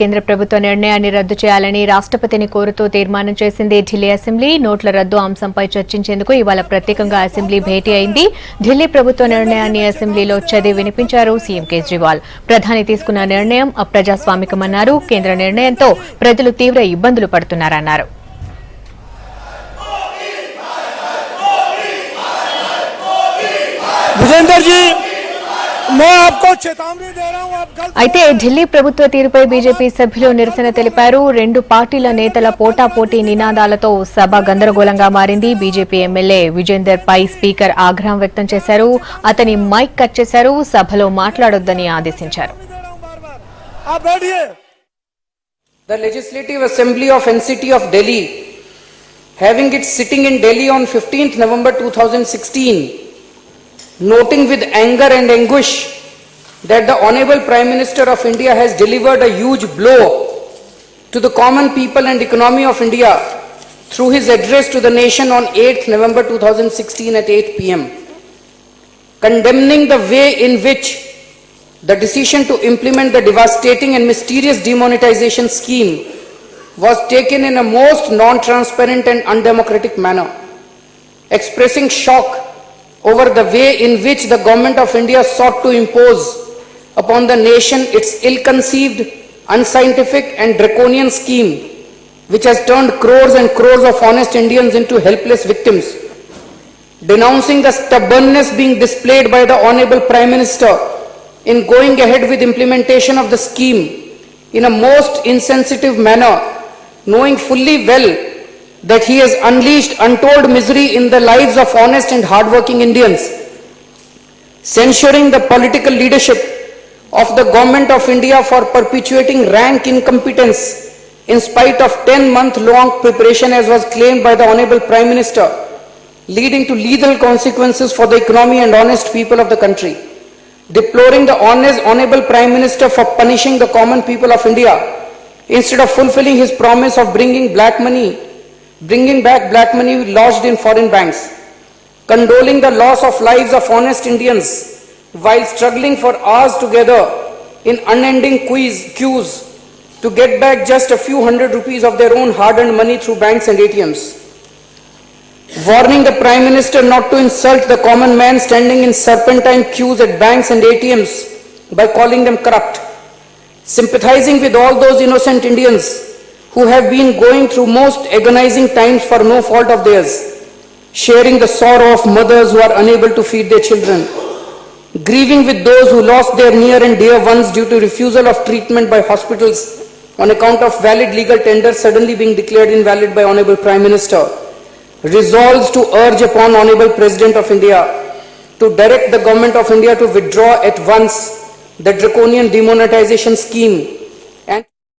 కేంద్ర ప్రభుత్వ నిర్ణయాన్ని రద్దు చేయాలని రాష్ట్రపతిని కోరుతూ తీర్మానం చేసింది ఢిల్లీ అసెంబ్లీ. నోట్ల రద్దు అంశంపై చర్చించేందుకు ఇవాళ ప్రత్యేకంగా అసెంబ్లీ భేటీ అయింది. ఢిల్లీ ప్రభుత్వ నిర్ణయాన్ని అసెంబ్లీలో చదివి వినిపించారు సీఎం కేజ్రీవాల్. ప్రధాని తీసుకున్న నిర్ణయం అప్రజాస్వామికమన్నారు. కేంద్ర నిర్ణయంతో ప్రజలు తీవ్ర ఇబ్బందులు పడుతున్నారన్నారు. అయితే ఢిల్లీ ప్రభుత్వ తీరుపై బీజేపీ సభ్యులు నిరసన తెలిపారు. రెండు పార్టీల నేతల పోటాపోటీ నినాదాలతో సభ గందరగోళంగా మారింది. బీజేపీ ఎమ్మెల్యే విజేందర్ పై స్పీకర్ ఆగ్రహం వ్యక్తం చేశారు. అతని మైక్ కట్ చేశారు. సభలో మాట్లాడొద్దని ఆదేశించారు. The Legislative Assembly of NCT of Delhi, having its sitting in Delhi on 15th November 2016, noting with anger and anguish that the Honorable Prime Minister of India has delivered a huge blow to the common people and economy of India through his address to the nation on 8th November 2016 at 8 p.m. Condemning the way in which the decision to implement the devastating and mysterious demonetization scheme was taken in a most non-transparent and undemocratic manner, expressing shock over the way in which the government of India sought to impose upon the nation its ill-conceived, unscientific and draconian scheme, which has turned crores and crores of honest Indians into helpless victims. Denouncing the stubbornness being displayed by the Honorable Prime Minister in going ahead with implementation of the scheme in a most insensitive manner, knowing fully well that he has unleashed untold misery in the lives of honest and hardworking Indians. Censuring the political leadership of the Government of India for perpetuating rank incompetence in spite of 10-month-long preparation, as was claimed by the Honorable Prime Minister, leading to lethal consequences for the economy and honest people of the country. Deploring the Honorable Prime Minister for punishing the common people of India instead of fulfilling his promise of bringing back black money lodged in foreign banks. Condoling the loss of lives of honest Indians while struggling for hours together in unending queues to get back just a few hundred rupees of their own hard-earned money through banks and ATMs. Warning the Prime Minister not to insult the common man standing in serpentine queues at banks and ATMs by calling them corrupt. Sympathizing with all those innocent Indians who have been going through most agonizing times for no fault of theirs. Sharing the sorrow of mothers who are unable to feed their children. Grieving with those who lost their near and dear ones due to refusal of treatment by hospitals on account of valid legal tenders suddenly being declared invalid by Honorable Prime Minister. Resolves to urge upon Honorable President of India to direct the Government of India to withdraw at once the draconian demonetization scheme